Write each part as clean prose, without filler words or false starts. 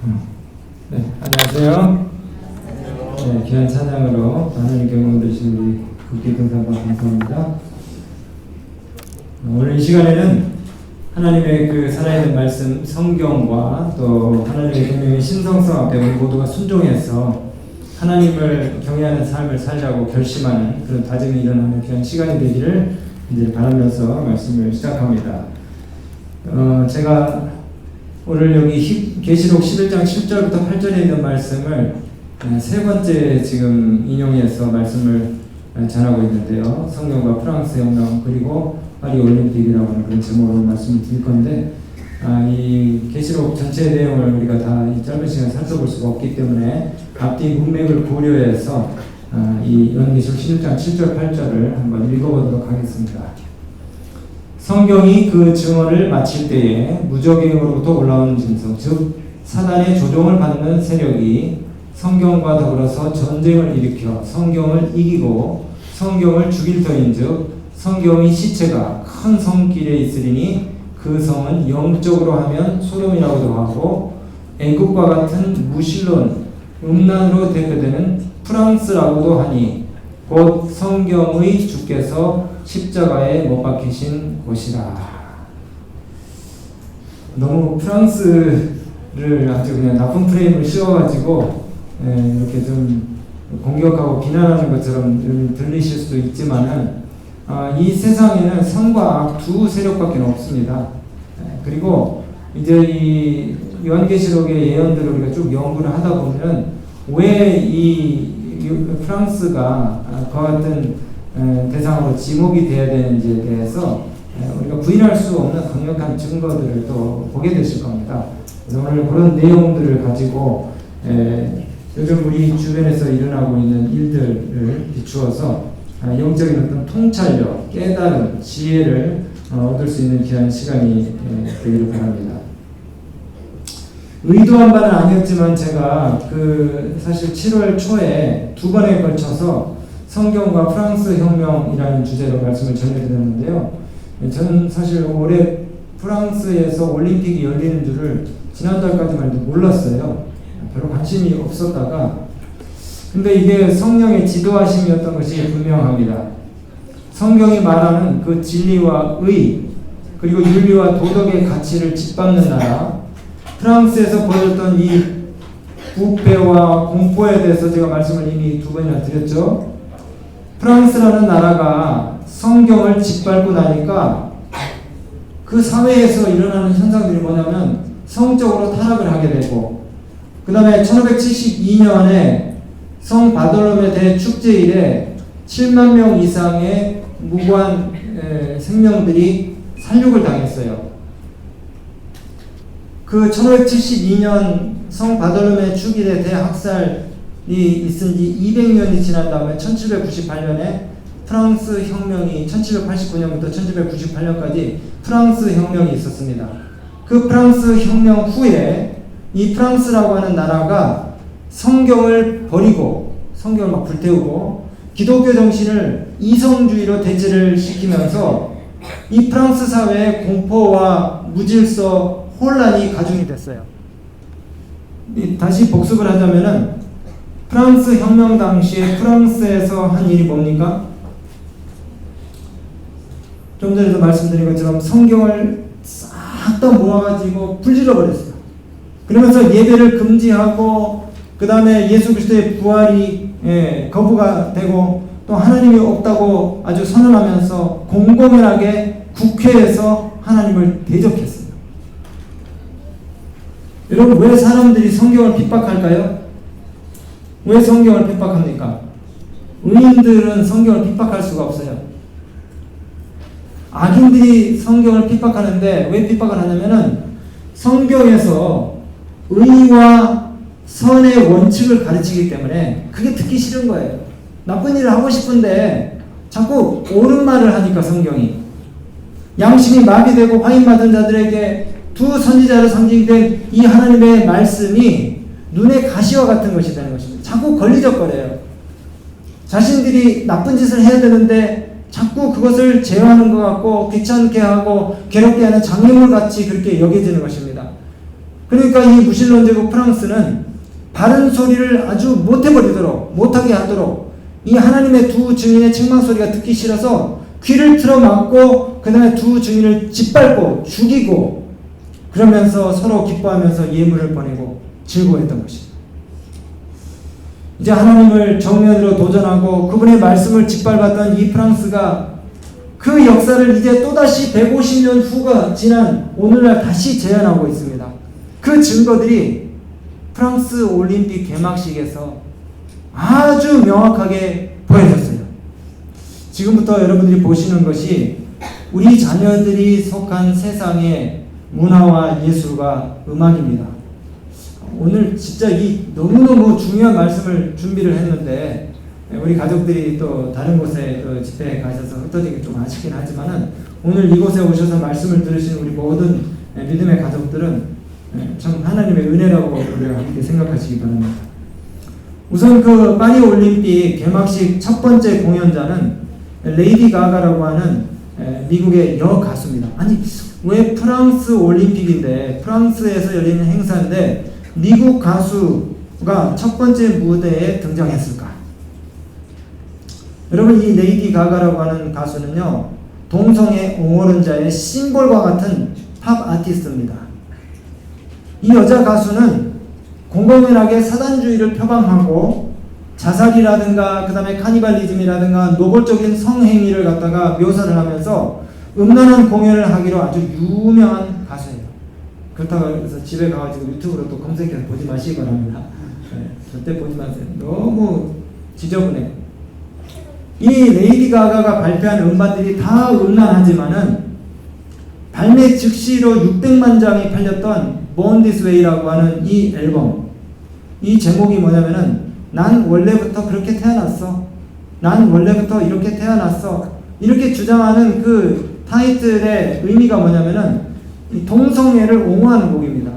네, 안녕하세요. 네, 귀한 찬양으로 하나님 경험 되신 우리 국기동산과 감사합니다. 오늘 이 시간에는 하나님의 그 살아있는 말씀 성경과 또 하나님의 경영의 신성성 앞에 우리 모두가 순종해서 하나님을 경외하는 삶을 살자고 결심하는 그런 다짐이 일어나는 귀한 시간이 되기를 이제 바라면서 말씀을 시작합니다. 제가 오늘 여기 계시록 11장 7절부터 8절에 있는 말씀을 세 번째 지금 인용해서 말씀을 전하고 있는데요. 성경과 프랑스 혁명 그리고 파리 올림픽이라고 하는 그런 제목으로 말씀을 드릴 건데 이 계시록 전체 내용을 우리가 다 이 짧은 시간 살펴볼 수가 없기 때문에 앞뒤 문맥을 고려해서 이 요한계시록 11장 7절 8절을 한번 읽어보도록 하겠습니다. 성경이 그 증언을 마칠 때에 무적행으로부터 올라오는 짐승 즉 사단의 조종을 받는 세력이 성경과 더불어서 전쟁을 일으켜 성경을 이기고 성경을 죽일 터인즉 성경의 시체가 큰 성길에 있으리니 그 성은 영적으로 하면 소돔이라고도 하고 애국과 같은 무신론 음란으로 대표되는 프랑스라고도 하니 곧 성경의 주께서 십자가에 못 박히신 곳이라. 너무 프랑스를 아주 그냥 나쁜 프레임을 씌워가지고 이렇게 좀 공격하고 비난하는 것처럼 들리실 수도 있지만은 이 세상에는 선과 악 두 세력밖에 없습니다. 그리고 이제 이 요한계시록의 예언들을 우리가 쭉 연구를 하다 보면 왜 이 프랑스가 그와 같은 대상으로 지목이 되어야 되는지에 대해서 우리가 부인할 수 없는 강력한 증거들을 또 보게 되실 겁니다. 그래서 오늘 그런 내용들을 가지고 요즘 우리 주변에서 일어나고 있는 일들을 비추어서 영적인 어떤 통찰력, 깨달음, 지혜를 얻을 수 있는 귀한 시간이 되기를 바랍니다. 의도한 바는 아니었지만 제가 사실 7월 초에 두 번에 걸쳐서 성경과 프랑스 혁명이라는 주제로 말씀을 전해드렸는데요. 저는 사실 올해 프랑스에서 올림픽이 열리는 줄을 지난달까지만 해도 몰랐어요. 별로 관심이 없었다가 근데 이게 성령의 지도하심이었던 것이 분명합니다. 성경이 말하는 그 진리와 의 그리고 윤리와 도덕의 가치를 짓밟는 나라 프랑스에서 벌어졌던 이 부패와 공포에 대해서 제가 말씀을 이미 두 번이나 드렸죠. 프랑스라는 나라가 성경을 짓밟고 나니까 그 사회에서 일어나는 현상들이 뭐냐면 성적으로 타락을 하게 되고 그 다음에 1572년에 성 바돌로메 대축제일에 7만 명 이상의 무고한 생명들이 살육을 당했어요. 그 1572년 성 바돌로메 축일의 대학살이 있은 지 200년이 지난 다음에 1798년에 프랑스 혁명이 1789년부터 1798년까지 프랑스 혁명이 있었습니다. 그 프랑스 혁명 후에 이 프랑스라고 하는 나라가 성경을 버리고 성경을 막 불태우고 기독교 정신을 이성주의로 대체를 시키면서 이 프랑스 사회의 공포와 무질서 혼란이 가중이 됐어요. 다시 복습을 하자면은 프랑스 혁명 당시에 프랑스에서 한 일이 뭡니까? 좀 전에도 말씀드린 것처럼 성경을 싹 다 모아가지고 불질러 버렸어요. 그러면서 예배를 금지하고 그 다음에 예수 그리스도의 부활이 거부가 되고 또 하나님이 없다고 아주 선언하면서 공공연하게 국회에서 하나님을 대적했어요. 여러분 왜 사람들이 성경을 핍박할까요? 왜 성경을 핍박합니까? 의인들은 성경을 핍박할 수가 없어요. 악인들이 성경을 핍박하는데 왜 핍박을 하냐면은 성경에서 의와 선의 원칙을 가르치기 때문에 그게 듣기 싫은 거예요. 나쁜 일을 하고 싶은데 자꾸 옳은 말을 하니까 성경이 양심이 마비되고 화인받은 자들에게 두 선지자로 상징된 이 하나님의 말씀이 눈의 가시와 같은 것이 되는 것입니다. 자꾸 걸리적거려요. 자신들이 나쁜 짓을 해야 되는데 자꾸 그것을 제어하는 것 같고 귀찮게 하고 괴롭게 하는 장애물 같이 그렇게 여겨지는 것입니다. 그러니까 이 무신론 제국 프랑스는 바른 소리를 아주 못하게 하도록 이 하나님의 두 증인의 책망 소리가 듣기 싫어서 귀를 틀어막고 그 다음에 두 증인을 짓밟고 죽이고 그러면서 서로 기뻐하면서 예물을 보내고 즐거워했던 것입니다. 이제 하나님을 정면으로 도전하고 그분의 말씀을 짓밟았던 이 프랑스가 그 역사를 이제 또다시 150년 후가 지난 오늘날 다시 재현하고 있습니다. 그 증거들이 프랑스 올림픽 개막식에서 아주 명확하게 보여졌어요. 지금부터 여러분들이 보시는 것이 우리 자녀들이 속한 세상의 문화와 예술과 음악입니다. 오늘 진짜 이 너무너무 중요한 말씀을 준비를 했는데 우리 가족들이 또 다른 곳에 또 집회에 가셔서 흩어지기 좀 아쉽긴 하지만은 오늘 이곳에 오셔서 말씀을 들으신 우리 모든 믿음의 가족들은 참 하나님의 은혜라고 우리가 함께 생각하시기 바랍니다. 우선 그 파리 올림픽 개막식 첫 번째 공연자는 레이디 가가라고 하는 미국의 여가수입니다. 아니 왜 프랑스 올림픽인데 프랑스에서 열리는 행사인데 미국 가수가 첫 번째 무대에 등장했을까? 여러분 이 레이디 가가라고 하는 가수는요 동성애 옹호론자의 심볼과 같은 팝 아티스트입니다. 이 여자 가수는 공공연하게 사단주의를 표방하고 자살이라든가 그 다음에 카니발리즘이라든가 노골적인 성행위를 갖다가 묘사를 하면서 음란한 공연을 하기로 아주 유명한 가수예요. 그렇다고 해서 집에 가가지고 유튜브로 또 검색해서 보지 마시기 바랍니다. 절대 보지 마세요. 너무 지저분해요. 이 레이디 가가가 발표한 음반들이 다 음란하지만은 발매 즉시로 600만 장이 팔렸던 Born This Way라고 하는 이 앨범, 이 제목이 뭐냐면은 난 원래부터 그렇게 태어났어. 난 원래부터 이렇게 태어났어. 이렇게 주장하는 그 타이틀의 의미가 뭐냐면은 이 동성애를 옹호하는 곡입니다.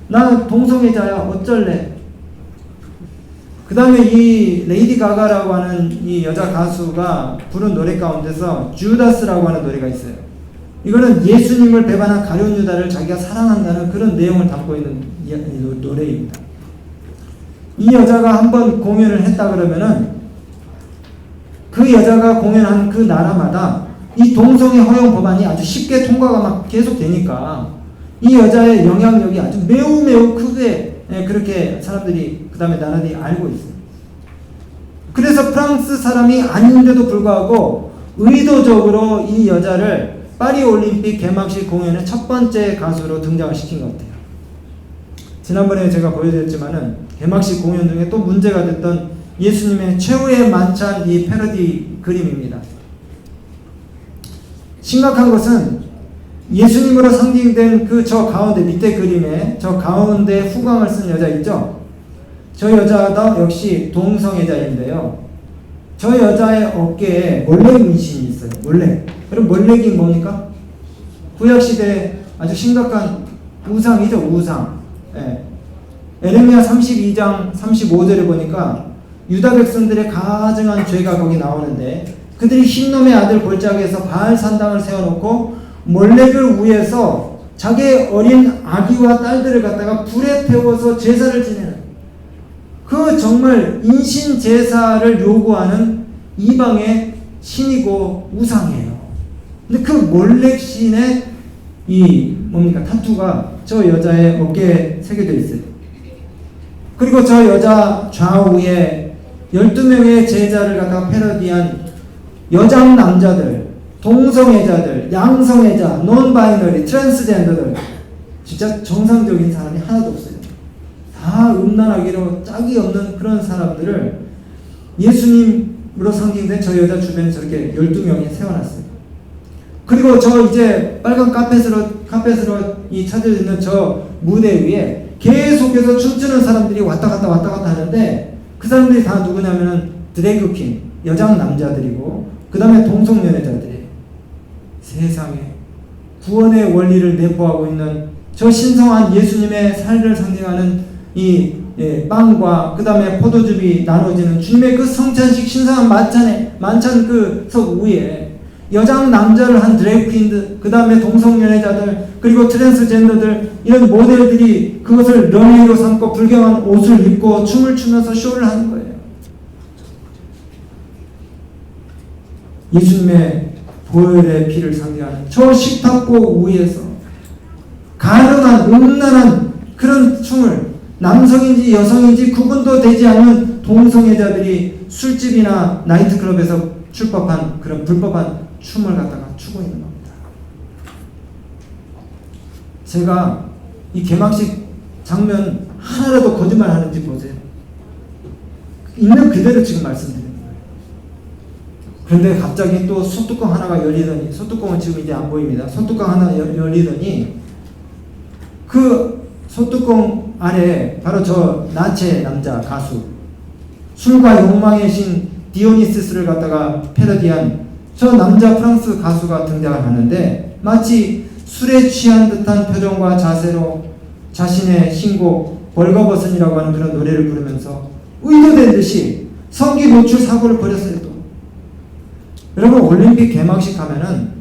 나 동성애자야 어쩔래. 그 다음에 이 레이디 가가라고 하는 이 여자 가수가 부른 노래 가운데서 주다스라고 하는 노래가 있어요. 이거는 예수님을 배반한 가룟 유다를 자기가 사랑한다는 그런 내용을 담고 있는 노래입니다. 이 여자가 한번 공연을 했다 그러면은 그 여자가 공연한 그 나라마다 이 동성애 허용 법안이 아주 쉽게 통과가 막 계속 되니까 이 여자의 영향력이 아주 매우 크게 그렇게 사람들이 그 다음에 나라들이 알고 있어요. 그래서 프랑스 사람이 아닌데도 불구하고 의도적으로 이 여자를 파리 올림픽 개막식 공연의 첫 번째 가수로 등장을 시킨 것 같아요. 지난번에 제가 보여드렸지만은 개막식 공연 중에 또 문제가 됐던 예수님의 최후의 만찬 이 패러디 그림입니다. 심각한 것은 예수님으로 상징된 그 저 가운데 밑에 그림에 저 가운데 후광을 쓴 여자 있죠? 저 여자도 역시 동성애자인데요. 저 여자의 어깨에 몰래 문신이 있어요. 몰래. 그럼 몰래기 뭡니까? 구약시대에 아주 심각한 우상이죠. 우상. 예. 에레미야 32장 35절에 보니까 유다 백성들의 가증한 죄가 거기 나오는데 그들이 흰놈의 아들 골짜기에서 바알 산당을 세워놓고 몰렉을 위해서 자기의 어린 아기와 딸들을 갖다가 불에 태워서 제사를 지내는 그 정말 인신 제사를 요구하는 이방의 신이고 우상이에요. 근데 그 몰렉 신의 이 뭡니까 타투가 저 여자의 어깨에 새겨져 있어요. 그리고 저 여자 좌우에 12명의 제자를 갖다가 패러디한 여장 남자들, 동성애자들, 양성애자, 논바이너리, 트랜스젠더들 진짜 정상적인 사람이 하나도 없어요. 다 음란하기로 짝이 없는 그런 사람들을 예수님으로 상징된 저 여자 주변에 저렇게 12명이 세워놨어요. 그리고 저 이제 빨간 카펫으로 이 차려져 있는 저 무대 위에 계속해서 춤추는 사람들이 왔다 갔다 하는데 그 사람들이 다 누구냐면은 드래그 퀸, 여장 남자들이고 그 다음에 동성연애자들이에요. 세상에 구원의 원리를 내포하고 있는 저 신성한 예수님의 살을 상징하는 이 빵과 그 다음에 포도즙이 나눠지는 주님의 그 성찬식 신성한 만찬 그 석 위에 여장 남자를 한 드래그퀸들, 그 다음에 동성연애자들, 그리고 트랜스젠더들, 이런 모델들이 그것을 런웨이로 삼고 불경한 옷을 입고 춤을 추면서 쇼를 하는 거예요. 예수님의 보혈의 피를 상징하는 저 식탁보 위에서 가련한 음란한 그런 춤을, 남성인지 여성인지 구분도 되지 않는 동성애자들이 술집이나 나이트클럽에서 출법한 그런 불법한 춤을 갖다가 추고 있는 겁니다. 제가 이 개막식 장면 하나라도 거짓말 하는지 보세요. 있는 그대로 지금 말씀드립니다. 그런데 갑자기 또 소뚜껑 하나가 열리더니, 소뚜껑은 지금 이제 안 보입니다. 소뚜껑 하나 열리더니 그 소뚜껑 아래 바로 저 나체 남자 가수, 술과 욕망의 신 디오니시스를 갖다가 패러디한 저 남자 프랑스 가수가 등장을 하는데, 마치 술에 취한 듯한 표정과 자세로 자신의 신곡 벌거벗은이라고 하는 그런 노래를 부르면서 의도된 듯이 성기 노출 사고를 벌였어요. 또 여러분, 올림픽 개막식 하면은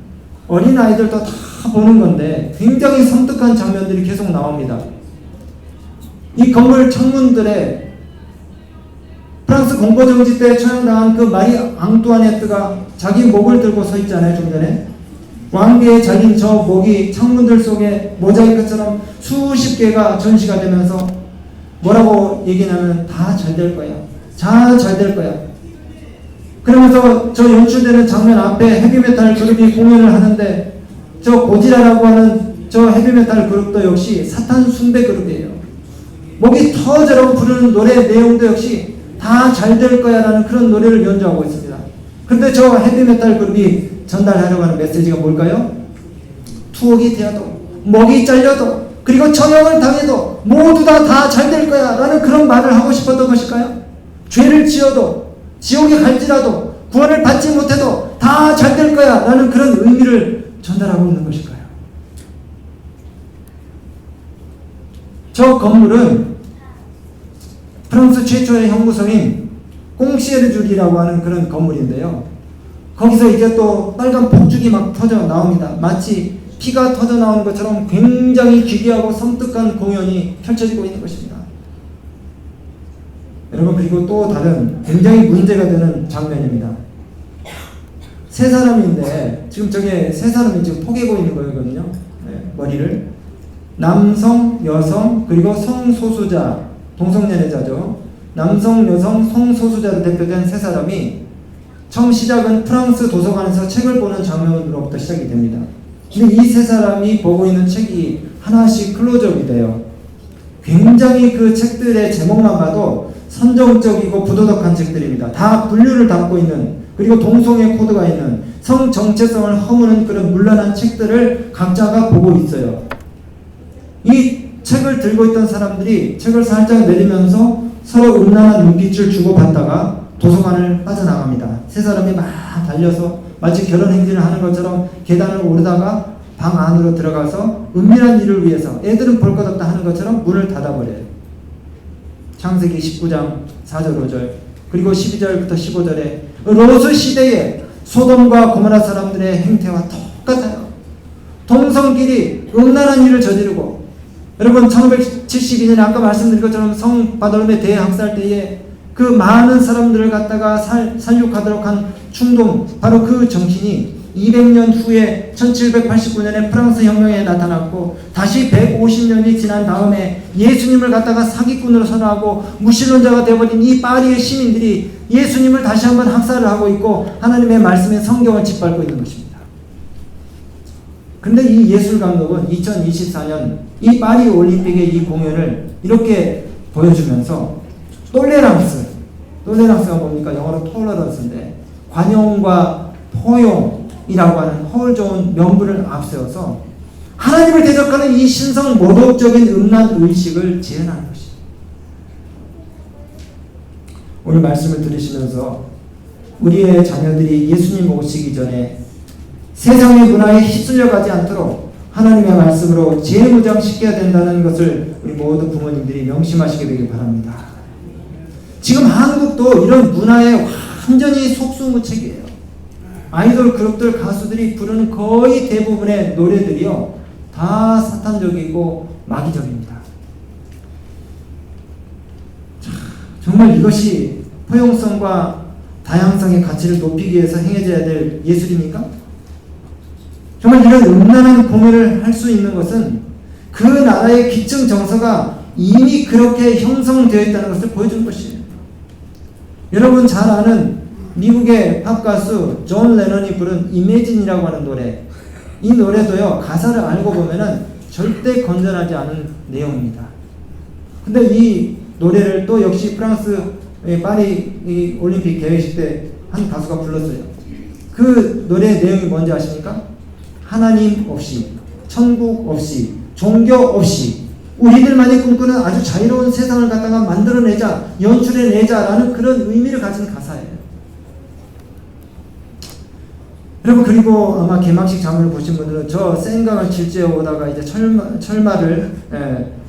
어린아이들도 다 보는 건데 굉장히 섬뜩한 장면들이 계속 나옵니다. 이 건물 창문들에 프랑스 공포정지 때 처형당한 그 마리 앙뚜아네트가 자기 목을 들고 서 있잖아요. 좀 전에 왕비에 잘린 저 목이 창문들 속에 모자이크처럼 수십 개가 전시가 되면서 뭐라고 얘기냐면 다 잘 될 거야, 다 잘 될 거야. 그러면서 저 연출되는 장면 앞에 헤비메탈 그룹이 공연을 하는데, 저 고지라라고 하는 저 헤비메탈 그룹도 역시 사탄 숭배 그룹이에요. 목이 터져라고 부르는 노래 내용도 역시 다 잘 될 거야 라는 그런 노래를 연주하고 있습니다. 그런데 저 헤비메탈 그룹이 전달하려고 하는 메시지가 뭘까요? 투옥이 되어도, 목이 잘려도, 그리고 처형을 당해도 모두 다 잘 될 거야 라는 그런 말을 하고 싶었던 것일까요? 죄를 지어도, 지옥에 갈지라도, 구원을 받지 못해도 다 잘 될 거야 라는 그런 의미를 전달하고 있는 것일까요? 저 건물은 프랑스 최초의 형무소인 꽁시에르주리라고 하는 그런 건물인데요. 거기서 이제 또 빨간 폭죽이 막 터져 나옵니다. 마치 피가 터져 나오는 것처럼 굉장히 기괴하고 섬뜩한 공연이 펼쳐지고 있는 것입니다. 여러분, 그리고 또 다른 굉장히 문제가 되는 장면입니다. 세 사람인데, 지금 저게 세 사람이 지금 포개고 있는 거거든요. 네, 머리를. 남성, 여성, 그리고 성소수자, 동성연애자죠. 남성, 여성, 성소수자로 대표된 세 사람이 처음 시작은 프랑스 도서관에서 책을 보는 장면으로부터 시작이 됩니다. 근데 이 세 사람이 보고 있는 책이 하나씩 클로즈업이 돼요. 굉장히 그 책들의 제목만 봐도 선정적이고 부도덕한 책들입니다. 다 분류를 담고 있는, 그리고 동성애 코드가 있는, 성 정체성을 허무는 그런 문란한 책들을 각자가 보고 있어요. 이 책을 들고 있던 사람들이 책을 살짝 내리면서 서로 음란한 눈빛을 주고받다가 도서관을 빠져나갑니다. 세 사람이 막 달려서 마치 결혼 행진을 하는 것처럼 계단을 오르다가 방 안으로 들어가서 은밀한 일을 위해서 애들은 볼 것 없다 하는 것처럼 문을 닫아버려요. 창세기 19장 4절 5절 그리고 12절부터 15절에 로스 시대의 소돔과 고모라 사람들의 행태와 똑같아요. 동성끼리 음란한 일을 저지르고, 여러분 1572년에 아까 말씀드린 것처럼 성 바돌메 대학살 때에 그 많은 사람들을 갖다가 살육하도록 한 충동, 바로 그 정신이 200년 후에 1789년에 프랑스 혁명에 나타났고, 다시 150년이 지난 다음에 예수님을 갖다가 사기꾼으로 선언하고 무신론자가 되어버린 이 파리의 시민들이 예수님을 다시 한번 학살을 하고 있고 하나님의 말씀에 성경을 짓밟고 있는 것입니다. 그런데 이 예술 감독은 2024년 이 파리 올림픽의 이 공연을 이렇게 보여주면서 톨레랑스가 뭡니까? 영어로 톨러런스인데 관용과 포용이라고 하는 허울 좋은 명분을 앞세워서 하나님을 대적하는 이 신성 모독적인 음란 의식을 재현하는 것입니다. 오늘 말씀을 들으시면서 우리의 자녀들이 예수님 오시기 전에 세상의 문화에 휩쓸려 가지 않도록 하나님의 말씀으로 재무장시켜야 된다는 것을 우리 모든 부모님들이 명심하시게 되길 바랍니다. 지금 한국도 이런 문화에 완전히 속수무책이에요. 아이돌 그룹들 가수들이 부르는 거의 대부분의 노래들이요 다 사탄적이고 마귀적입니다. 정말 이것이 포용성과 다양성의 가치를 높이기 위해서 행해져야 될 예술입니까? 정말 이런 음란한 공연을 할 수 있는 것은 그 나라의 기층 정서가 이미 그렇게 형성되어 있다는 것을 보여주는 것이에요. 여러분 잘 아는 미국의 팝 가수 존 레넌이 부른 이매진이라고 하는 노래, 이 노래도요 가사를 알고 보면은 절대 건전하지 않은 내용입니다. 근데 이 노래를 또 역시 프랑스 파리 이 올림픽 개회식 때 한 가수가 불렀어요. 그 노래의 내용이 뭔지 아십니까? 하나님 없이, 천국 없이, 종교 없이 우리들만이 꿈꾸는 아주 자유로운 세상을 갖다가 만들어내자, 연출해내자라는 그런 의미를 가진 가사예요. 여러분 그리고 아마 개막식 장면을 보신 분들은 저 센강을 질주해 오다가 이제 철마를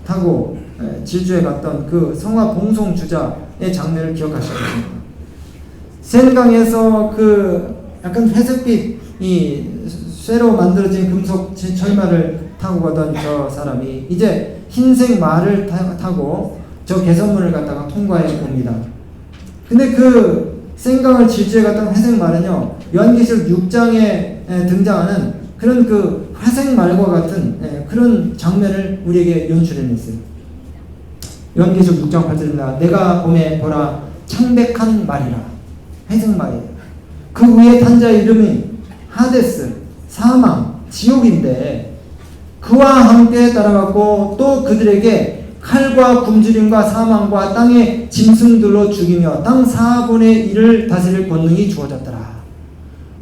타고 질주해 갔던 그 성화 봉송 주자의 장면을 기억하실 것입니다. 센강에서 그 약간 회색빛 이 쇠로 만들어진 금속 철마를 타고 가던 저 사람이 이제 흰색 말을 타고 저 개선문을 갖다가 통과해 옵니다. 근데 그 센강을 질주해 갔던 회색 말은요 요한계시록 6장에 등장하는 그런 그 회색 말과 같은 그런 장면을 우리에게 연출해냈어요. 요한계시록 6장 8절입니다. 내가 봄에 보라 창백한 말이라. 회색 말이에요. 그 위에 탄 자의 이름이 하데스, 사망, 지옥인데 그와 함께 따라갔고 또 그들에게 칼과 굶주림과 사망과 땅의 짐승들로 죽이며 땅 4분의 1을 다스릴 권능이 주어졌더라.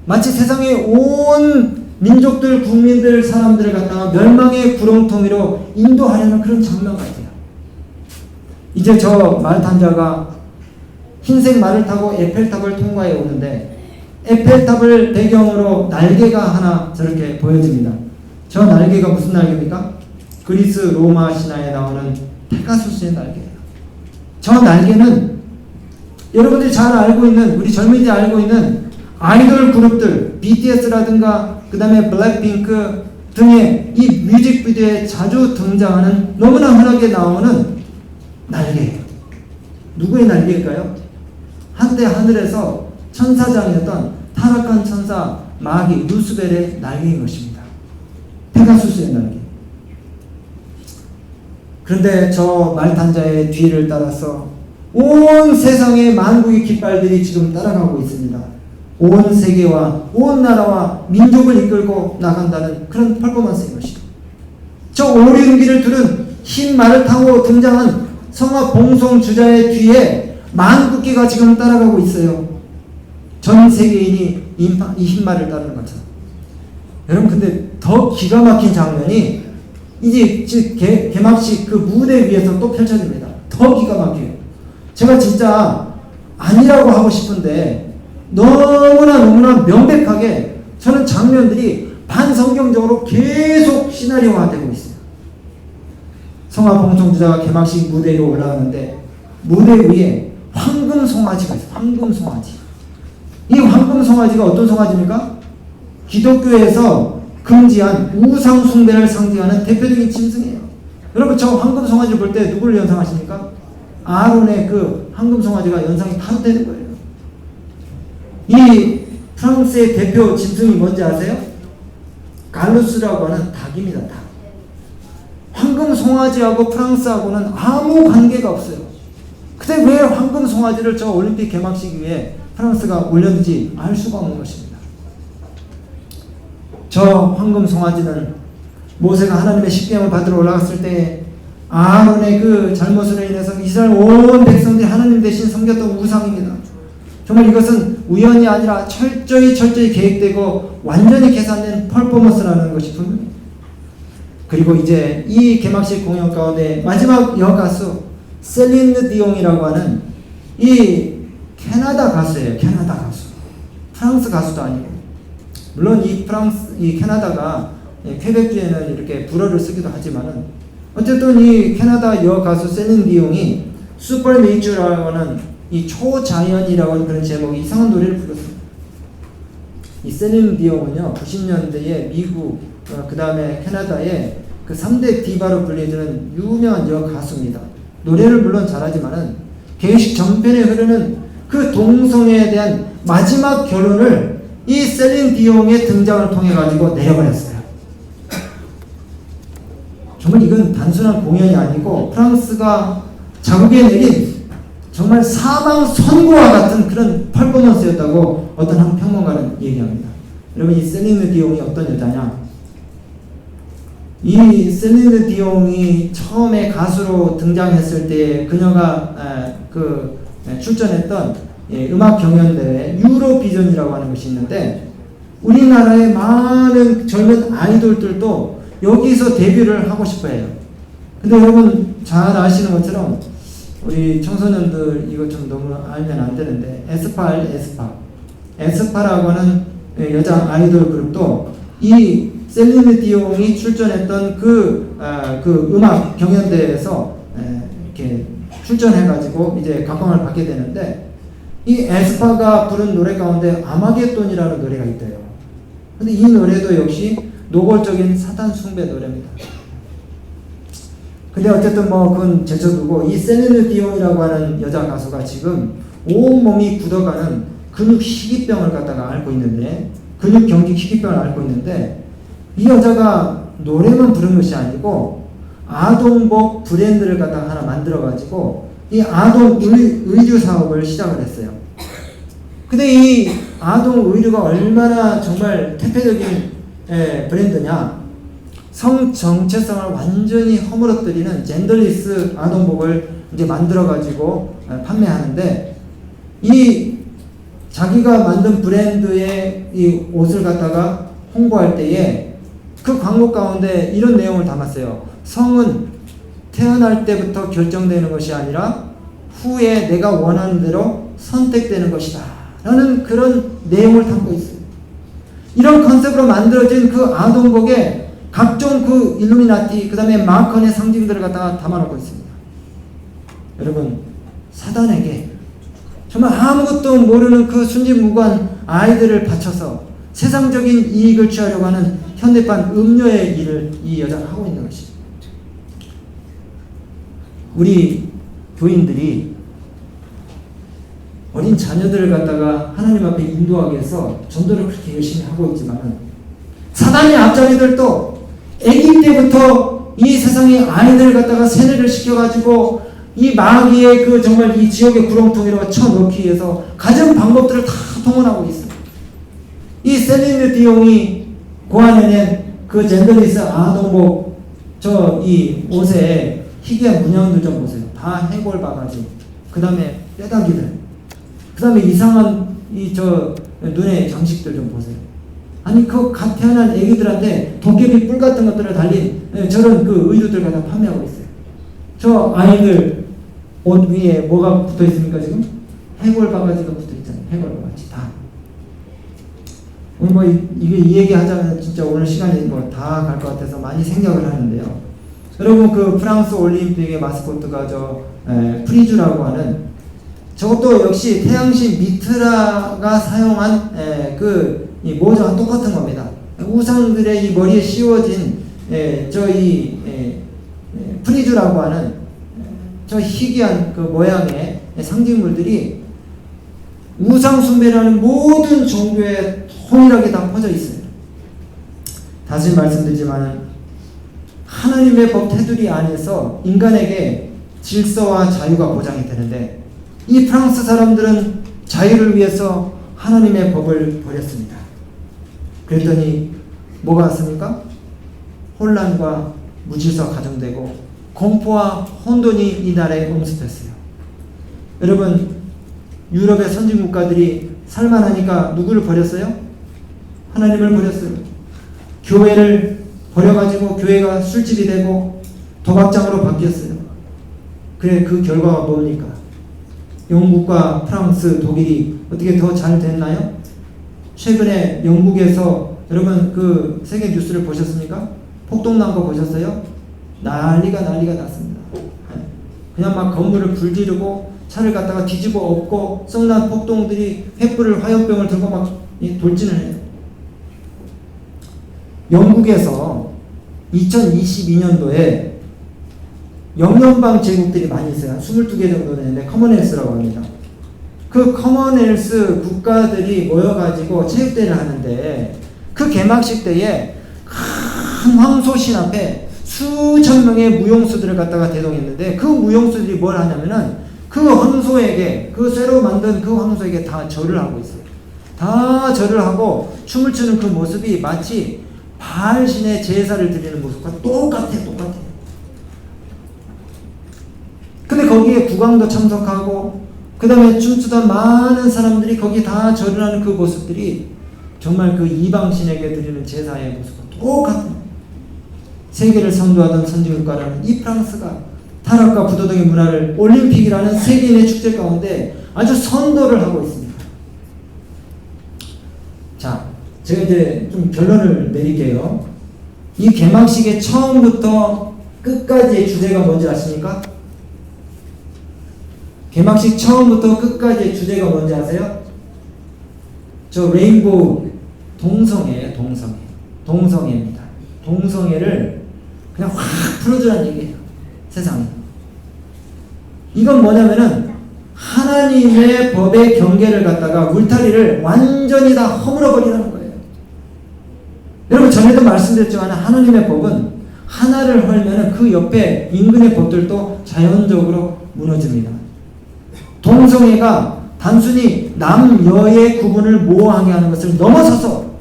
마치 세상의 온 민족들, 국민들, 사람들을 갖다가 멸망의 구렁텅이로 인도하려는 그런 장면 같아요. 이제 저 말 탄 자가 흰색 말을 타고 에펠탑을 통과해 오는데 에펠탑을 배경으로 날개가 하나 저렇게 보여집니다. 저 날개가 무슨 날개입니까? 그리스 로마 신화에 나오는 페가수스의 날개예요. 저 날개는 여러분들이 잘 알고 있는, 우리 젊은이들이 알고 있는 아이돌 그룹들 BTS라든가 그 다음에 블랙핑크 등의 이 뮤직비디오에 자주 등장하는 너무나 흔하게 나오는 날개예요. 누구의 날개일까요? 한때 하늘에서 천사장이었던 타락한 천사 마귀 루스벨의 날개인 것입니다. 페가수스의 날개. 그런데 저 말탄자의 뒤를 따라서 온 세상의 만국의 깃발들이 지금 따라가고 있습니다. 온 세계와 온 나라와 민족을 이끌고 나간다는 그런 퍼포먼스인 것이죠. 저 오륜기를 두른 흰 말을 타고 등장한 성화 봉송 주자의 뒤에 만국기가 지금 따라가고 있어요. 전 세계인이 이 흰 말을 따르는 거죠. 여러분 근데 더 기가 막힌 장면이 이제 개막식 그 무대 위에서 또 펼쳐집니다. 더 기가 막혀요. 제가 진짜 아니라고 하고 싶은데 너무나 명백하게 저는 장면들이 반성경적으로 계속 시나리오화되고 있어요. 성화 봉송주자가 개막식 무대 위에 올라가는데 무대 위에 황금 송아지가 있어요. 황금 송아지. 이 황금 송아지가 어떤 송아지입니까? 기독교에서 금지한 우상 숭배를 상징하는 대표적인 짐승이에요. 여러분 저 황금 송아지를 볼 때 누구를 연상하십니까? 아론의 그 황금 송아지가 연상이 바로 되는 거예요. 이 프랑스의 대표 짐승이 뭔지 아세요? 갈루스라고 하는 닭입니다. 닭. 황금 송아지하고 프랑스하고는 아무 관계가 없어요. 근데 왜 황금 송아지를 저 올림픽 개막식 위에 프랑스가 올렸는지 알 수가 없는 것입니다. 저 황금 송아지는 모세가 하나님의 십계명을 받으러 올라갔을 때 아론의 그 잘못으로 인해서 이스라엘 온 백성들이 하나님 대신 섬겼던 우상입니다. 정말 이것은 우연이 아니라 철저히 계획되고 완전히 계산된 퍼포먼스라는 것이 분명해요. 그리고 이제 이 개막식 공연 가운데 마지막 여가수 셀린 디옹이라고 하는 이 캐나다 가수예요. 캐나다 가수. 프랑스 가수도 아니고. 물론 이 캐나다가 퀘벡주에는 이렇게 불어를 쓰기도 하지만은 어쨌든 이 캐나다 여가수 셀린 디옹이 슈퍼네이처라고 하는 이 초자연이라고 하는 그런 제목의 이상한 노래를 불렀습니다. 이 셀린 디옹은요 90년대에 미국 그 다음에 캐나다의 그 3대 디바로 불리는 유명한 여가수입니다. 노래를 물론 잘하지만은 개회식 전편에 흐르는 그 동성애에 대한 마지막 결론을 이 셀린 디옹의 등장을 통해 가지고 내려버렸어요. 정말 이건 단순한 공연이 아니고 프랑스가 자국에 내린 정말 사망 선고와 같은 그런 퍼포먼스였다고 어떤 한 평론가는 얘기합니다. 여러분, 이 셀린 디옹이 어떤 여자냐? 이 셀린 디옹이 처음에 가수로 등장했을 때 그녀가 출전했던 음악 경연대회 유로비전이라고 하는 것이 있는데, 우리나라의 많은 젊은 아이돌들도 여기서 데뷔를 하고 싶어 해요. 근데 여러분 잘 아시는 것처럼 우리 청소년들 이거 좀 너무 알면 안 되는데, 에스파라고 하는 여자 아이돌 그룹도 이 셀린 디옹이 출전했던 그 음악 경연대회에서 이렇게 출전해가지고 이제 각광을 받게 되는데, 이 에스파가 부른 노래 가운데 아마겟돈이라는 노래가 있대요. 근데 이 노래도 역시 노골적인 사단 숭배 노래입니다. 근데 어쨌든 뭐 그건 제쳐두고, 이 셀린 디옹이라고 하는 여자 가수가 지금 온몸이 굳어가는 근육 희귀병을 갖다가 앓고 있는데, 근육 경직 희귀병을 앓고 있는데, 이 여자가 노래만 부른 것이 아니고 아동복 브랜드를 갖다가 하나 만들어가지고 이 아동 의류 사업을 시작을 했어요. 근데 이 아동 의류가 얼마나 정말 대표적인 브랜드냐? 성 정체성을 완전히 허물어뜨리는 젠더리스 아동복을 이제 만들어가지고 판매하는데, 이 자기가 만든 브랜드의 이 옷을 갖다가 홍보할 때에 그 광고 가운데 이런 내용을 담았어요. 성은 태어날 때부터 결정되는 것이 아니라 후에 내가 원하는 대로 선택되는 것이다 라는 그런 내용을 담고 있어요. 이런 컨셉으로 만들어진 그 아동복에 각종 그 일루미나티, 그 다음에 마컨의 상징들을 갖다가 담아놓고 있습니다. 여러분, 사단에게 정말 아무것도 모르는 그 순진무구한 아이들을 바쳐서 세상적인 이익을 취하려고 하는 현대판 음녀의 일을 이 여자가 하고 있는 것입니다. 우리 교인들이 어린 자녀들을 갖다가 하나님 앞에 인도하기 위해서 전도를 그렇게 열심히 하고 있지만, 사단의 앞자리들도 아기 때부터 이 세상의 아이들을 갖다가 세뇌를 시켜가지고 이 마귀의 그 정말 이 지옥의 구렁텅이로 쳐넣기 위해서 가진 방법들을 다 동원하고 있습니다. 이 셀린 디옹이 고안해낸 그 젠더리스 아동복 이 옷에 희귀한 문양들 좀 보세요. 다 해골 바가지, 그 다음에 뼈다귀들, 그 다음에 이상한 눈의 장식들 좀 보세요. 아니 그 갓 태어난 애기들한테 도깨비 뿔 같은 것들을 달린 저런 그 의류들 갖다 판매하고 있어요. 저 아이들 옷 위에 뭐가 붙어 있습니까? 지금 해골 바가지가 붙어 있잖아요. 해골 바가지 다. 오늘 뭐 이 얘기 하자면 진짜 오늘 시간이 뭐 다 갈 것 같아서 많이 생각을 하는데요. 여러분, 그 프랑스 올림픽의 마스코트가 프리주라고 하는, 저것도 역시 태양신 미트라가 사용한 이 모자와 똑같은 겁니다. 우상들의 이 머리에 씌워진 프리주라고 하는 저 희귀한 그 모양의 상징물들이 우상 숭배라는 모든 종교에 동일하게 다 퍼져 있어요. 다시 말씀드리지만 하나님의 법 테두리 안에서 인간에게 질서와 자유가 보장이 되는데, 이 프랑스 사람들은 자유를 위해서 하나님의 법을 버렸습니다. 그랬더니 뭐가 왔습니까? 혼란과 무질서 가중되고 공포와 혼돈이 이 나라에 응습했어요. 여러분, 유럽의 선진 국가들이 살만하니까 누구를 버렸어요? 하나님을 버렸어요. 교회를 버려가지고 교회가 술집이 되고 도박장으로 바뀌었어요. 그래, 그 결과가 뭡니까? 영국과 프랑스, 독일이 어떻게 더 잘 됐나요? 최근에 영국에서 여러분 그 세계 뉴스를 보셨습니까? 폭동난 거 보셨어요? 난리가 났습니다. 그냥 막 건물을 불지르고 차를 갖다가 뒤집어 엎고 썩난 폭동들이 횃불을 화염병을 들고 막 돌진을 해요. 영국에서 2022년도에 영연방 제국들이 많이 있어요. 한 22개 정도 되는데 커먼웰스라고 합니다. 그 커먼웰스 국가들이 모여가지고 체육대회를 하는데 그 개막식 때에 큰 황소신 앞에 수천 명의 무용수들을 갖다가 대동했는데 그 무용수들이 뭘 하냐면은 그 황소에게, 그 쇠로 만든 그 황소에게 다 절을 하고 있어요. 다 절을 하고 춤을 추는 그 모습이 마치 바알신의 제사를 드리는 모습과 똑같아. 근데 거기에 국왕도 참석하고 그 다음에 춤추던 많은 사람들이 거기 다 절을 하는 그 모습들이 정말 그 이방신에게 드리는 제사의 모습과 똑같은, 세계를 선도하던 선진국가라는 이 프랑스가 타락과 부도덕의 문화를 올림픽이라는 세계인의 축제 가운데 아주 선도를 하고 있습니다. 자, 제가 이제 좀 결론을 내릴게요. 이 개막식의 처음부터 끝까지의 주제가 뭔지 아십니까? 개막식 처음부터 끝까지의 주제가 뭔지 아세요? 저 레인보우 동성애예요. 동성애입니다. 동성애를 그냥 확 풀어주라는 얘기예요. 세상에. 이건 뭐냐면은 하나님의 법의 경계를 갖다가 울타리를 완전히 다 허물어버리라는 거예요. 여러분, 전에도 말씀드렸지만 하나님의 법은 하나를 헐면은 그 옆에 인근의 법들도 자연적으로 무너집니다. 동성애가 단순히 남여의 구분을 모호하게 하는 것을 넘어서서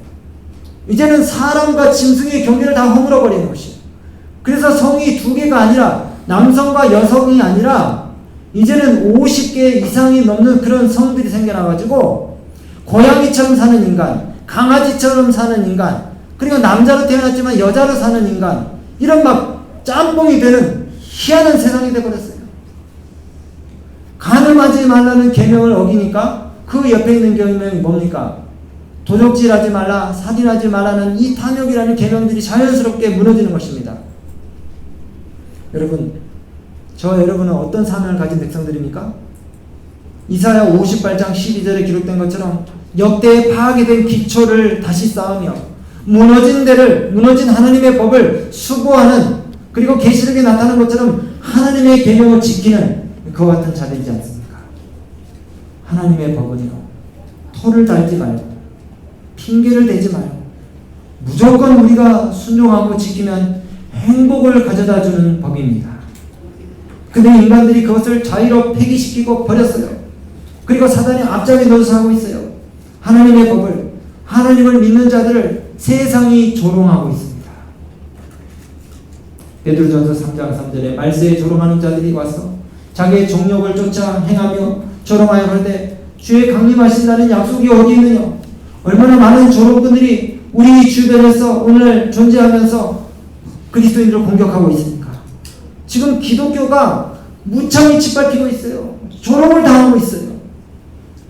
이제는 사람과 짐승의 경계를 다 허물어버리는 것이에요. 그래서 성이 두 개가 아니라 남성과 여성이 아니라 이제는 50개 이상이 넘는 그런 성들이 생겨나가지고 고양이처럼 사는 인간, 강아지처럼 사는 인간, 그리고 남자로 태어났지만 여자로 사는 인간, 이런 막 짬뽕이 되는 희한한 세상이 되어버렸어요. 간음하지 말라는 계명을 어기니까 그 옆에 있는 계명이 뭡니까? 도적질하지 말라, 살인하지 말라는 이 탐욕이라는 계명들이 자연스럽게 무너지는 것입니다. 여러분, 여러분은 어떤 사명을 가진 백성들입니까? 이사야 58장 12절에 기록된 것처럼 역대에 파괴된 기초를 다시 쌓으며 무너진 하나님의 법을 수고하는, 그리고 계시록에 나타난 것처럼 하나님의 계명을 지키는 그와 같은 자들이지 않습니까? 하나님의 법은요, 토를 달지 말고 핑계를 대지 말고 무조건 우리가 순종하고 지키면 행복을 가져다 주는 법입니다. 근데 인간들이 그것을 자의로 폐기시키고 버렸어요. 그리고 사단이 앞장에 넣어서 하고 있어요. 하나님의 법을, 하나님을 믿는 자들을 세상이 조롱하고 있습니다. 베드로전서 3장 3절에 말세에 조롱하는 자들이 와서 자기의 정욕을 쫓아 행하며 조롱하여 할 때 주의 강림하신다는 약속이 어디 있느냐? 얼마나 많은 조롱꾼들이 우리 주변에서 오늘 존재하면서 그리스도인들을 공격하고 있습니까? 지금 기독교가 무참히 짓밟히고 있어요. 조롱을 당하고 있어요.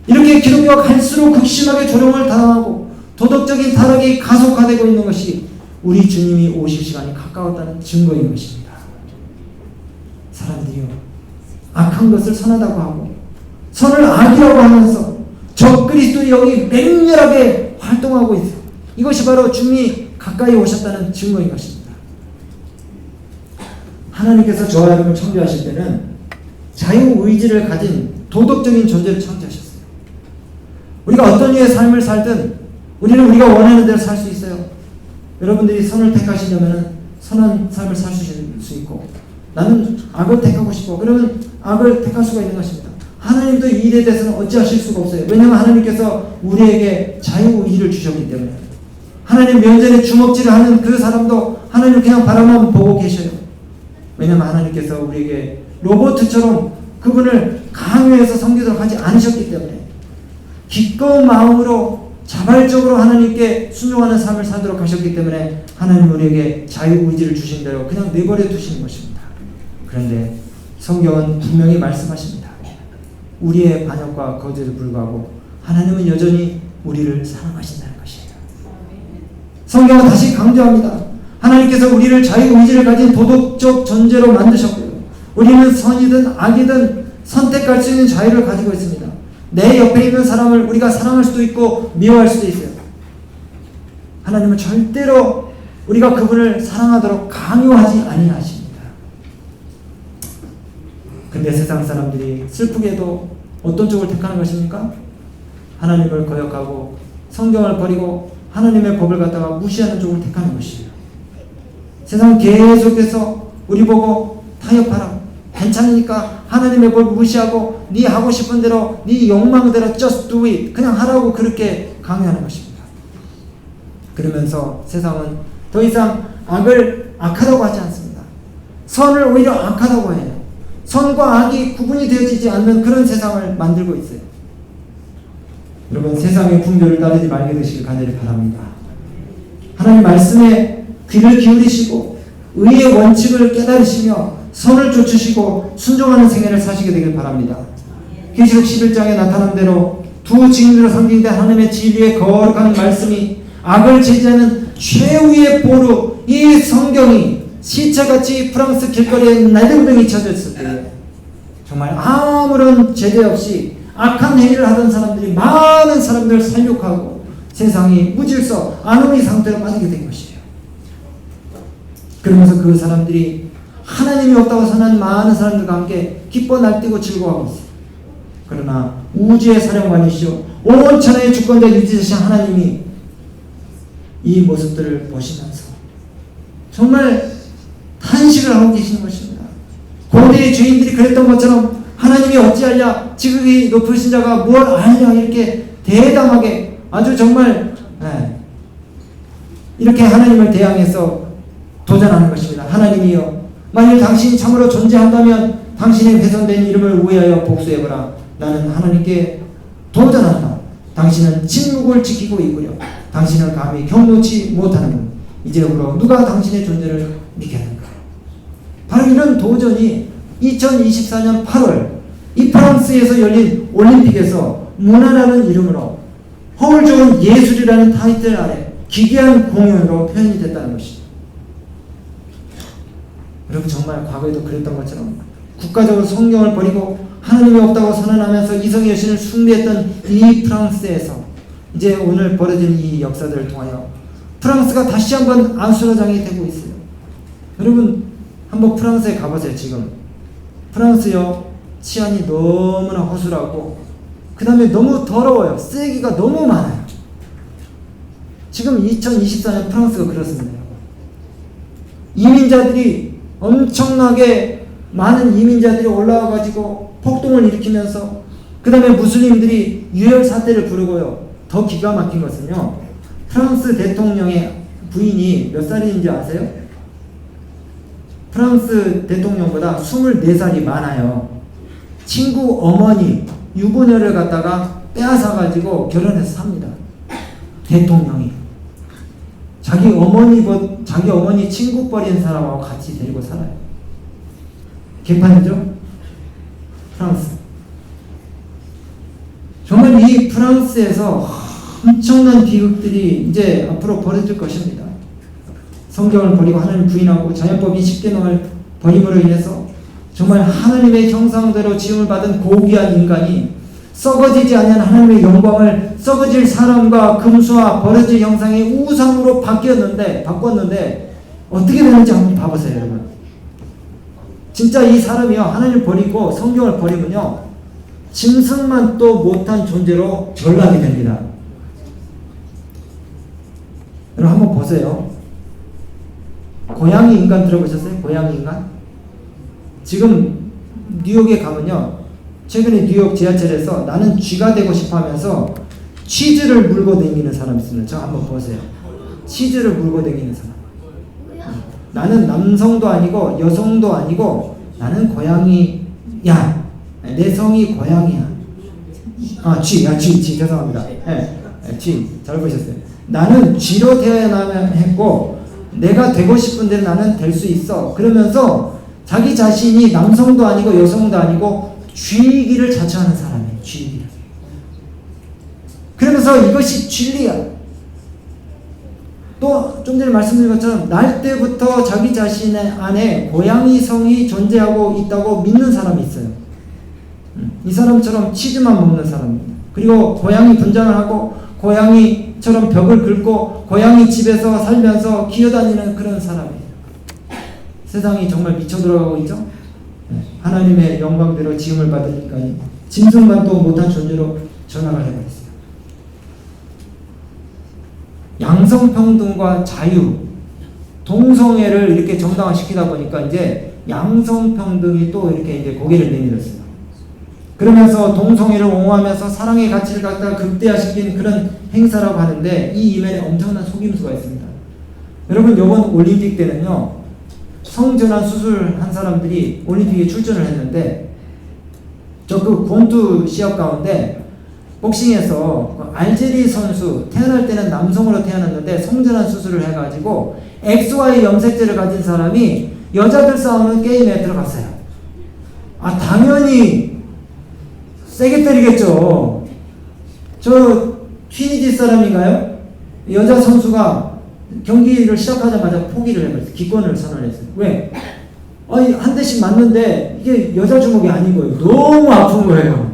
이렇게 기독교가 갈수록 극심하게 조롱을 당하고 도덕적인 타락이 가속화되고 있는 것이 우리 주님이 오실 시간이 가까웠다는 증거인 것입니다. 사람들이요, 악한 것을 선하다고 하고 선을 악이라고 하면서 적 그리스도의 영이 맹렬하게 활동하고 있어요. 이것이 바로 주님이 가까이 오셨다는 증거인 것입니다. 하나님께서 저와 여러분을 창조하실 때는 자유의지를 가진 도덕적인 존재를 창조하셨어요. 우리가 어떤 류의 삶을 살든 우리는 우리가 원하는 대로 살 수 있어요. 여러분들이 선을 택하시려면 선한 삶을 살 수 있고, 나는 악을 택하고 싶어 그러면 악을 택할 수가 있는 것입니다. 하나님도 이 일에 대해서는 어찌하실 수가 없어요. 왜냐하면 하나님께서 우리에게 자유의지를 주셨기 때문에. 하나님 면전에 주먹질을 하는 그 사람도 하나님 그냥 바라만 보고 계셔요. 왜냐하면 하나님께서 우리에게 로봇처럼 그분을 강요해서 섬기도록 하지 않으셨기 때문에 기꺼운 마음으로 자발적으로 하나님께 순종하는 삶을 살도록 하셨기 때문에 하나님 우리에게 자유의지를 주신 대로 그냥 내버려 두시는 것입니다. 그런데 성경은 분명히 말씀하십니다. 우리의 반역과 거짓에 불구하고 하나님은 여전히 우리를 사랑하신다는 것이에요. 성경은 다시 강조합니다. 하나님께서 우리를 자유의지를 가진 도덕적 존재로 만드셨고요. 우리는 선이든 악이든 선택할 수 있는 자유를 가지고 있습니다. 내 옆에 있는 사람을 우리가 사랑할 수도 있고 미워할 수도 있어요. 하나님은 절대로 우리가 그분을 사랑하도록 강요하지 아니하십니다. 근데 세상 사람들이 슬프게도 어떤 쪽을 택하는 것입니까? 하나님을 거역하고 성경을 버리고 하나님의 법을 갖다가 무시하는 쪽을 택하는 것이에요. 세상은 계속해서 우리 보고 타협하라. 괜찮으니까 하나님의 법을 무시하고 네 하고 싶은 대로 네 욕망대로 just do it. 그냥 하라고 그렇게 강요하는 것입니다. 그러면서 세상은 더 이상 악을 악하다고 하지 않습니다. 선을 오히려 악하다고 해요. 선과 악이 구분이 되어지지 않는 그런 세상을 만들고 있어요. 여러분, 세상의 풍조를 따르지 말게 되시길 간절히 바랍니다. 하나님 말씀에 귀를 기울이시고 의의 원칙을 깨달으시며 선을 좇으시고 순종하는 생애를 사시게 되길 바랍니다. 계시록 11장에 나타난 대로 두 증인으로 상징된 하나님의 진리의 거룩한 말씀이 악을 제지하는 최후의 보루, 이 성경이 시체같이 프랑스 길거리에 날등등이 쳐졌을 때 정말 아무런 제재 없이 악한 행위를 하던 사람들이 많은 사람들을 살육하고 세상이 무질서 안오미 상태로 빠지게 된 것이에요. 그러면서 그 사람들이 하나님이 없다고 선한 많은 사람들과 함께 기뻐 날뛰고 즐거워하고 있어요. 그러나 우주의 사령관이시오 온 천하의 주권자 유지자신 하나님이 이 모습들을 보시면서 정말 탄식을 하고 계시는 것입니다. 고대의 주인들이 그랬던 것처럼 하나님이 어찌하랴 지극히 높으신 자가 뭘 알랴 이렇게 대담하게 아주 정말 이렇게 하나님을 대항해서 도전하는 것입니다. 하나님이여 만일 당신이 참으로 존재한다면 당신의 훼손된 이름을 위하여 복수해보라. 나는 하나님께 도전한다. 당신은 침묵을 지키고 있구려. 당신은 감히 경노치 못하는군. 이제부로 누가 당신의 존재를 믿겠는가. 바로 이런 도전이 2024년 8월 이 프랑스에서 열린 올림픽에서 문화라는 이름으로 허울 좋은 예술이라는 타이틀 아래 기괴한 공연으로 표현이 됐다는 것이죠. 여러분, 정말 과거에도 그랬던 것처럼 국가적으로 성경을 버리고 하나님이 없다고 선언하면서 이성의 여신을 숭배했던 이 프랑스에서 이제 오늘 벌어진 이 역사들을 통하여 프랑스가 다시 한번 안수로장이 되고 있어요. 여러분, 한번 프랑스에 가보세요. 지금 프랑스요, 치안이 너무나 허술하고 그 다음에 너무 더러워요. 쓰레기가 너무 많아요. 지금 2024년 프랑스가 그렇습니다. 이민자들이 엄청나게 많은 이민자들이 올라와가지고 폭동을 일으키면서 그 다음에 무슬림들이 유혈 사태를 부르고요. 더 기가 막힌 것은요, 프랑스 대통령의 부인이 몇 살인지 아세요? 프랑스 대통령보다 24살이 많아요. 친구 어머니 유부녀를 갖다가 빼앗아가지고 결혼해서 삽니다. 대통령이 자기 어머니 친구 버린 사람하고 같이 데리고 살아요. 개판이죠? 프랑스. 정말 이 프랑스에서 엄청난 비극들이 이제 앞으로 벌어질 것입니다. 성경을 버리고 하나님을 부인하고 자연법 20계명을 버림으로 인해서 정말 하나님의 형상대로 지음을 받은 고귀한 인간이 썩어지지 않는 하나님의 영광을 썩어질 사람과 금수와 버려질 형상의 우상으로 바꿨는데 어떻게 되는지 한번 봐보세요, 여러분. 진짜 이 사람이요, 하나님을 버리고 성경을 버리면요, 짐승만 또 못한 존재로 전락이 됩니다. 여러분 한번 보세요. 고양이 인간 들어보셨어요? 고양이 인간? 지금 뉴욕에 가면요, 최근에 뉴욕 지하철에서 나는 쥐가 되고 싶어 하면서 치즈를 물고 다니는 사람 있습니다. 저 한번 보세요. 치즈를 물고 다니는 사람. 나는 남성도 아니고 여성도 아니고 나는 고양이야. 내 성이 고양이야. 쥐 죄송합니다. 쥐 잘 보셨어요. 나는 쥐로 태어나면 했고 내가 되고 싶은 대로 나는 될 수 있어. 그러면서 자기 자신이 남성도 아니고 여성도 아니고 쥐이기를 자처하는 사람이에요. 쥐이기를. 그러면서 이것이 진리야. 또 좀 전에 말씀드린 것처럼 날 때부터 자기 자신의 안에 고양이 성이 존재하고 있다고 믿는 사람이 있어요. 이 사람처럼 치즈만 먹는 사람입니다. 그리고 고양이 분장을 하고 고양이 고양이처럼 벽을 긁고 고양이 집에서 살면서 기어다니는 그런 사람이에요. 세상이 정말 미쳐 돌아가고 있죠. 하나님의 영광대로 지음을 받으니까 짐승만도 못한 존재로 전환을 해버렸어요. 양성평등과 자유, 동성애를 이렇게 정당화시키다 보니까 이제 양성평등이 또 이렇게 이제 고개를 내밀었어요. 그러면서 동성애를 옹호하면서 사랑의 가치를 갖다가 극대화시킨 그런 행사라고 하는데 이 이면에 엄청난 속임수가 있습니다. 여러분, 이번 올림픽 때는요, 성전환 수술한 사람들이 올림픽에 출전을 했는데 저 그 권투 시합 가운데 복싱에서 알제리 선수 태어날 때는 남성으로 태어났는데 성전환 수술을 해가지고 XY 염색체를 가진 사람이 여자들 싸우는 게임에 들어갔어요. 당연히 세게 때리겠죠. 저 튀니지 사람인가요? 여자 선수가 경기를 시작하자마자 포기를 해버렸어요. 기권을 선언했어요. 왜? 한 대씩 맞는데 이게 여자 주먹이 아닌 거예요. 너무 아픈 거예요.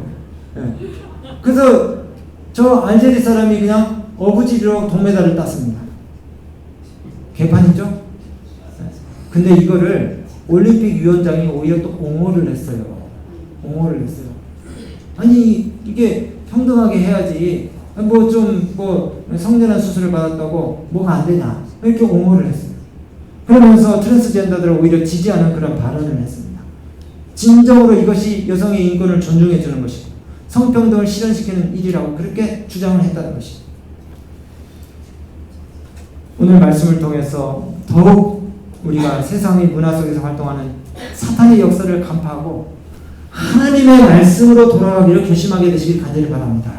그래서 저 알제리 사람이 그냥 어부지리로 동메달을 땄습니다. 개판이죠? 근데 이거를 올림픽 위원장이 오히려 또 옹호를 했어요. 옹호를 했어요. 아니, 이게 평등하게 해야지. 성전환 수술을 받았다고 뭐가 안 되냐. 이렇게 옹호를 했어요. 그러면서 트랜스젠더들을 오히려 지지하는 그런 발언을 했습니다. 진정으로 이것이 여성의 인권을 존중해 주는 것이고 성평등을 실현시키는 일이라고 그렇게 주장을 했다는 것입니다. 오늘 말씀을 통해서 더욱 우리가 세상의 문화 속에서 활동하는 사탄의 역사를 간파하고 하나님의 말씀으로 돌아가기를 결심하게 되시길 간절히 바랍니다.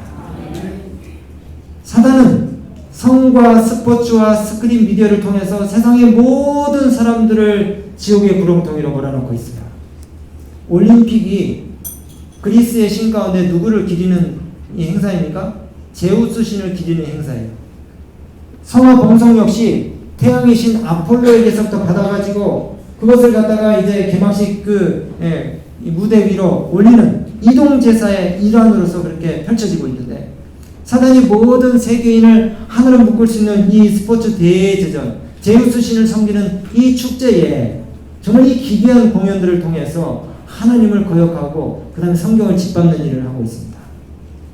사단은 성과 스포츠와 스크린 미디어를 통해서 세상의 모든 사람들을 지옥의 구렁텅이로 몰아넣고 있습니다. 올림픽이 그리스의 신 가운데 누구를 기리는 이 행사입니까? 제우스 신을 기리는 행사예요. 성화 봉송 역시 태양의 신 아폴로에게서부터 받아가지고 그것을 갖다가 이제 개막식 이 무대 위로 올리는 이동 제사의 일환으로서 그렇게 펼쳐지고 있는데 사단이 모든 세계인을 하나로 묶을 수 있는 이 스포츠 대제전, 제우스 신을 섬기는 이 축제에 정말 이 기괴한 공연들을 통해서 하나님을 거역하고 그 다음에 성경을 짓밟는 일을 하고 있습니다.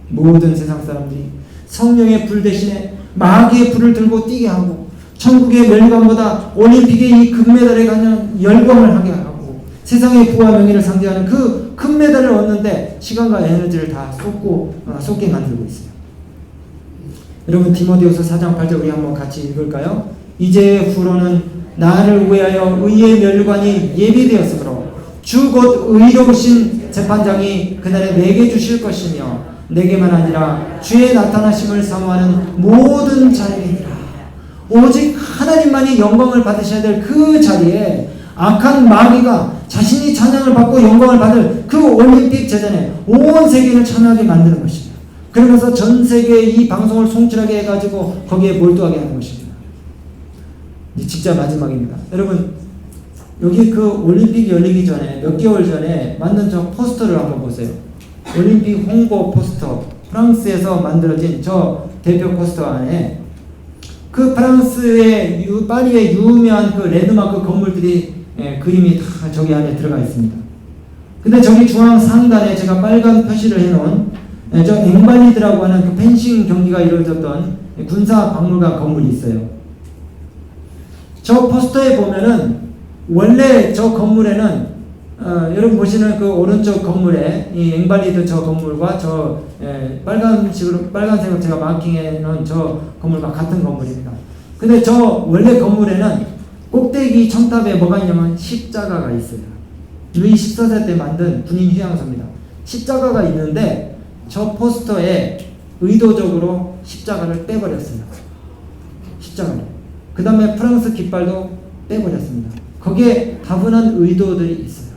모든 세상 사람들이 성령의 불 대신에 마귀의 불을 들고 뛰게 하고 천국의 멸관보다 올림픽의 이 금메달에 관한 열광을 하게 하고 세상의 부와 명예를 상징하는 그 금메달을 얻는데 시간과 에너지를 다 쏟게 만들고 있어요. 여러분, 디모데후서 4장 8절 우리 한번 같이 읽을까요? 이제 후로는 나를 위하여 의의 멸관이 예비되었으므로 주 곧 의로우신 재판장이 그날에 내게 주실 것이며 내게만 아니라 주의 나타나심을 사모하는 모든 자에게니라. 오직 하나님만이 영광을 받으셔야 될 그 자리에 악한 마귀가 자신이 찬양을 받고 영광을 받을 그 올림픽 제전에 온 세계를 찬양하게 만드는 것입니다. 그러면서 전 세계에 이 방송을 송출하게 해가지고 거기에 몰두하게 하는 것입니다. 이제 진짜 마지막입니다. 여러분, 여기 그 올림픽이 열리기 전에 몇 개월 전에 만든 저 포스터를 한번 보세요. 올림픽 홍보 포스터, 프랑스에서 만들어진 저 대표 포스터 안에 그 프랑스의 파리의 유명한 그 랜드마크 건물들이 그림이 다 저기 안에 들어가 있습니다. 근데 저기 중앙 상단에 제가 빨간 표시를 해놓은 저 앵발리드라고 하는 그 펜싱 경기가 이루어졌던 군사 박물관 건물이 있어요. 저 포스터에 보면은 원래 저 건물에는 여러분 보시는 그 오른쪽 건물에 이 앵발리드 저 건물과 저 빨간색으로 제가 마킹해 놓은 저 건물과 같은 건물입니다. 근데 저 원래 건물에는 꼭대기 첨탑에 뭐가 있냐면 십자가가 있어요. 루이 14세 때 만든 군인 휴양소입니다. 십자가가 있는데 저 포스터에 의도적으로 십자가를 빼버렸어요. 십자가를. 그 다음에 프랑스 깃발도 빼버렸습니다. 거기에 다분한 의도들이 있어요.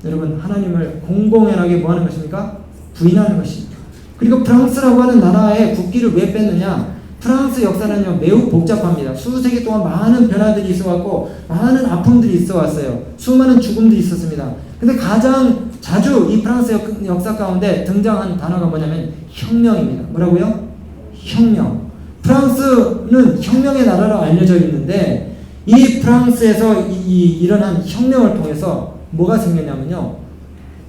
여러분, 하나님을 공공연하게 뭐 하는 것입니까? 부인하는 것입니다. 그리고 프랑스라고 하는 나라의 국기를 왜 뺐느냐? 프랑스 역사는요 매우 복잡합니다. 수세기 동안 많은 변화들이 있어왔고 많은 아픔들이 있어왔어요. 수많은 죽음들이 있었습니다. 근데 가장 자주 이 프랑스 역사 가운데 등장한 단어가 뭐냐면 혁명입니다. 뭐라고요? 혁명. 프랑스는 혁명의 나라로 알려져 있는데 이 프랑스에서 일어난 혁명을 통해서 뭐가 생겼냐면요.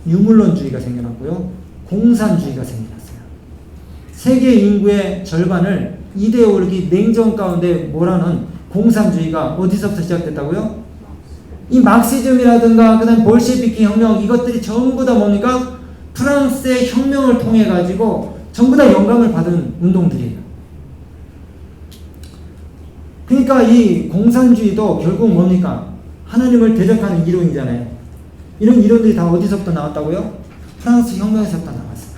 유물론주의가 생겨났고요. 공산주의가 생겨났어요. 세계 인구의 절반을 이데올기 냉전 가운데 몰아넣은 공산주의가 어디서부터 시작됐다고요? 이 막시즘이라든가 그다음 볼셰비키 혁명 이것들이 전부 다 뭡니까? 프랑스의 혁명을 통해 가지고 전부 다 영감을 받은 운동들이에요. 그러니까 이 공산주의도 결국 뭡니까? 하나님을 대적하는 이론이잖아요. 이런 이론들이 다 어디서부터 나왔다고요? 프랑스 혁명에서부터 나왔어요.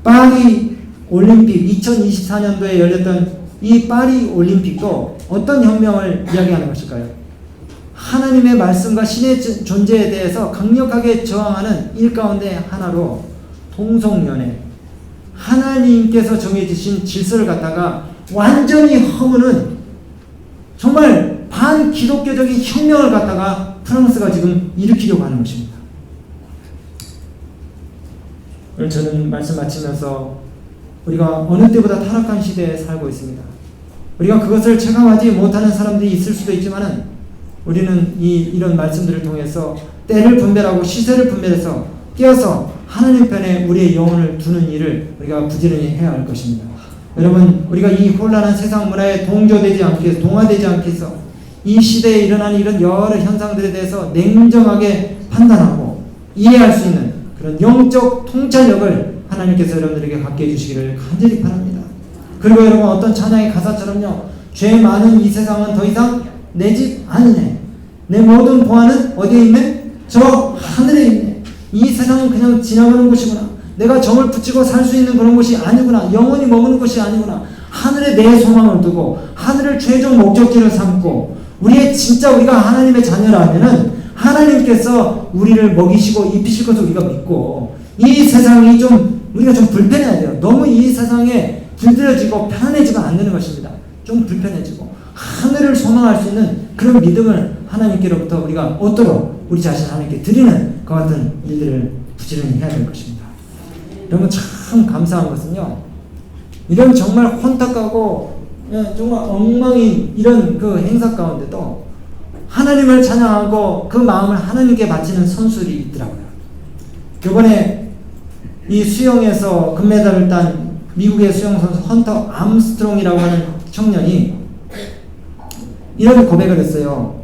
파리 올림픽 2024년도에 열렸던 이 파리 올림픽도 어떤 혁명을 이야기하는 것일까요? 하나님의 말씀과 신의 존재에 대해서 강력하게 저항하는 일 가운데 하나로 동성연애, 하나님께서 정해주신 질서를 갖다가 완전히 허무는 정말 반기독교적인 혁명을 갖다가 프랑스가 지금 일으키려고 하는 것입니다. 오늘 저는 말씀 마치면서 우리가 어느 때보다 타락한 시대에 살고 있습니다. 우리가 그것을 체감하지 못하는 사람들이 있을 수도 있지만은 우리는 이런 말씀들을 통해서 때를 분별하고 시세를 분별해서 깨어서 하나님 편에 우리의 영혼을 두는 일을 우리가 부지런히 해야 할 것입니다. 여러분, 우리가 이 혼란한 세상 문화에 동조되지 않기 위해서, 동화되지 않기 위해서 이 시대에 일어나는 이런 여러 현상들에 대해서 냉정하게 판단하고 이해할 수 있는 그런 영적 통찰력을 하나님께서 여러분들에게 갖게 해주시기를 간절히 바랍니다. 그리고 여러분, 어떤 찬양의 가사처럼요, 죄 많은 이 세상은 더 이상 내 집 아니네. 내 모든 보안은 어디에 있네? 저 하늘에 있네. 이 세상은 그냥 지나가는 곳이구나. 내가 정을 붙이고 살 수 있는 그런 곳이 아니구나. 영원히 머무는 곳이 아니구나. 하늘에 내 소망을 두고 하늘을 최종 목적지를 삼고 우리가 하나님의 자녀라면은 하나님께서 우리를 먹이시고 입히실 것을 우리가 믿고 이 세상이 우리가 좀 불편해야 돼요. 너무 이 세상에 길들여지고 편안해지면 안 되는 것입니다. 좀 불편해지고 하늘을 소망할 수 있는 그런 믿음을 하나님께로부터 우리가 얻도록 우리 자신 하나님께 드리는 그 같은 일들을 부지런히 해야 될 것입니다. 여러분, 참 감사한 것은요, 이런 정말 혼탁하고 정말 엉망인 이런 그 행사 가운데도 하나님을 찬양하고 그 마음을 하나님께 바치는 선수들이 있더라고요. 이번에 이 수영에서 금메달을 딴 미국의 수영 선수 헌터 암스트롱이라고 하는 청년이 이런 고백을 했어요.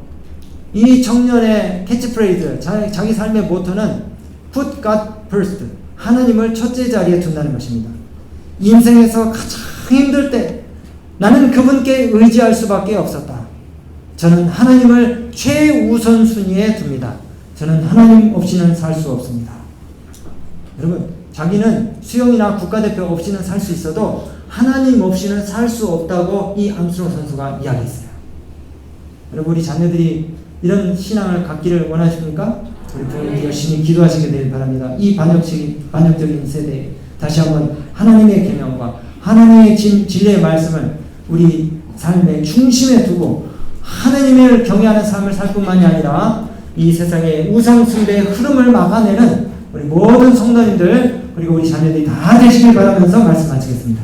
이 청년의 캐치프레이즈, 자기 삶의 모토는 Put God first, 하나님을 첫째 자리에 둔다는 것입니다. 인생에서 가장 힘들 때 나는 그분께 의지할 수밖에 없었다. 저는 하나님을 최우선 순위에 둡니다. 저는 하나님 없이는 살 수 없습니다. 여러분, 자기는 수영이나 국가대표 없이는 살 수 있어도 하나님 없이는 살 수 없다고 이 암스트롱 선수가 이야기했어요. 여러분, 우리 자녀들이 이런 신앙을 갖기를 원하십니까? 우리 부모님 열심히 기도하시게 되길 바랍니다. 이 반역적인 세대에 다시 한번 하나님의 계명과 하나님의 진리의 말씀을 우리 삶의 중심에 두고 하나님을 경외하는 삶을 살 뿐만이 아니라 이 세상의 우상숭배의 흐름을 막아내는 우리 모든 성도님들 그리고 우리 자녀들이 다 되시길 바라면서 말씀 마치겠습니다.